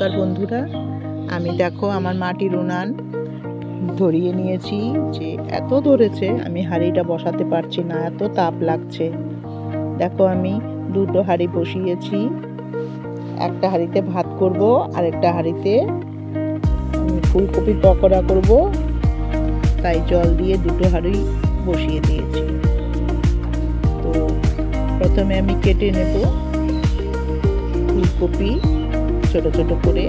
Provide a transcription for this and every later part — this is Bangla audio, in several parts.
নমস্কার বন্ধুরা, আমি দেখো আমার মাটির উনান ধরিয়ে নিয়েছি। যে এত ধরেছে আমি হাঁড়িটা বসাতে পারছি না, এত তাপ লাগছে। দেখো আমি দুটো হাঁড়ি বসিয়েছি, একটা হাঁড়িতে ভাত করব আর একটা হাঁড়িতে ফুলকপির পকোড়া করব, তাই জল দিয়ে দুটো হাঁড়ি বসিয়ে দিয়েছি। তো প্রথমে আমি কেটে নেব ফুলকপি ছোট ছোট করে,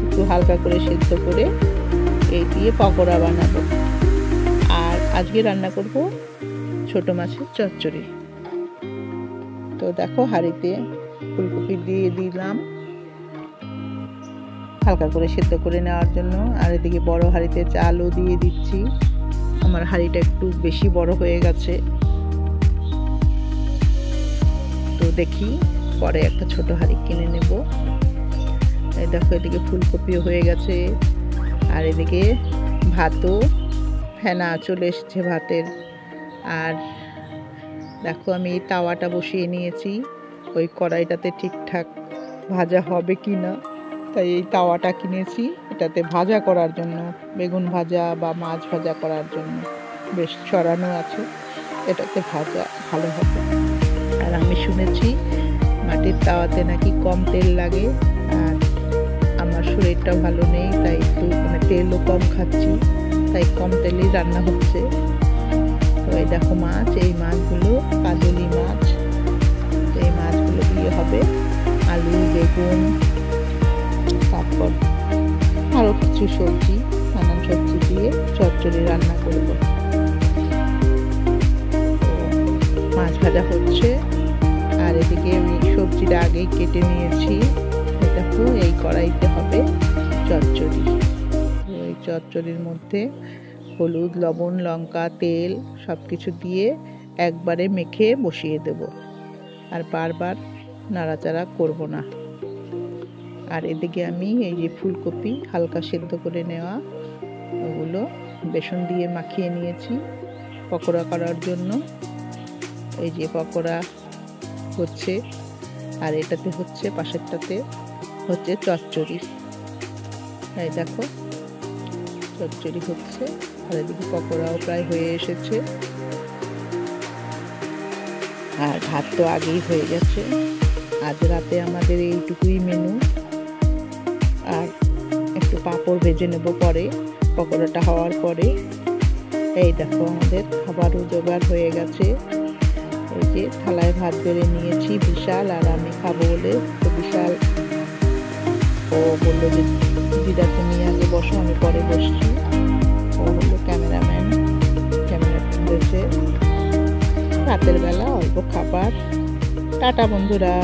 একটু হালকা করে সেদ্ধ করে এই দিয়ে পকোড়া বানাবো। আর আজকে রান্না করব ছোট মাছের চচ্চড়ি। তো দেখো হাঁড়িতে ফুলকপি দিয়ে দিলাম হালকা করে সেদ্ধ করে নেওয়ার জন্য, আর এদিকে বড় হাঁড়িতে চালও দিয়ে দিচ্ছি। আমার হাঁড়িটা একটু বেশি বড় হয়ে গেছে, তো দেখি পরে একটা ছোট হাঁড়ি কিনে নেব। এই দেখো এদিকে ফুলকপিও হয়ে গেছে, আর এদিকে ভাতও ফেনা চলে এসছে ভাতের। আর দেখো আমি এই তাওয়াটা বসিয়ে নিয়েছি, ওই কড়াইটাতে ঠিকঠাক ভাজা হবে কি না, তাই এই তাওয়াটা কিনেছি এটাতে ভাজা করার জন্য, বেগুন ভাজা বা মাছ ভাজা করার জন্য। বেশ ছড়ানো আছে, এটাতে ভাজা ভালো হবে। আর আমি শুনেছি মাটির তাওয়াতে নাকি কম তেল লাগে, আর আমার শরীরটা ভালো নেই, তাই একটু তেলও কম খাচ্ছি, তাই কম তেলেই রান্না হচ্ছে। তো এই দেখো মাছ, এই মাছগুলো কাজলি মাছ, এই মাছগুলো দিয়ে হবে আলু, বেগুন, তারপর আরও কিছু সবজি, নানান সবজি দিয়ে চচ্চড়ি রান্না করব। মাছ ভাজা হচ্ছে, আর এদিকে আমি সবজিটা আগেই কেটে নিয়েছি। দেখো এই কড়াইতে হবে চচ্চড়ি। এই চচ্চড়ির মধ্যে হলুদ, লবণ, লঙ্কা, তেল সব কিছু দিয়ে একবারে মেখে বসিয়ে দেব, আর বারবার নাড়াচাড়া করব না। আর এদিকে আমি এই যে ফুলকপি হালকা সেদ্ধ করে নেওয়া, ওগুলো বেসন দিয়ে মাখিয়ে নিয়েছি পকোড়া করার জন্য। এই যে পকোড়া হচ্ছে, আর এটাতে হচ্ছে, পাশেরটাতে হচ্ছে চচ্চড়ি। এই দেখো চচ্চড়ি হচ্ছে, আর এদিকে পকোড়াও প্রায় হয়ে এসেছে। আর ভাত তো আগেই হয়ে গেছে। আজ রাতে আমাদের এইটুকুই মেনু, আর একটু পাঁপড় ভেজে নেব পরে, পকোড়াটা হওয়ার পরে। এই দেখো আমাদের খাবারও জোগাড় হয়ে গেছে। এই যে থালায় ভাত বেড়ে নিয়েছি বিশাল, আর আমি খাবো বলে তো বিশাল ও বললো যে দিদা তুমি আগে বসো, আমি পরে বসছি। ও হলো ক্যামেরাম্যান, ক্যামেরা তুলেছে। রাতের বেলা অল্প খাবার। টাটা বন্ধুরা।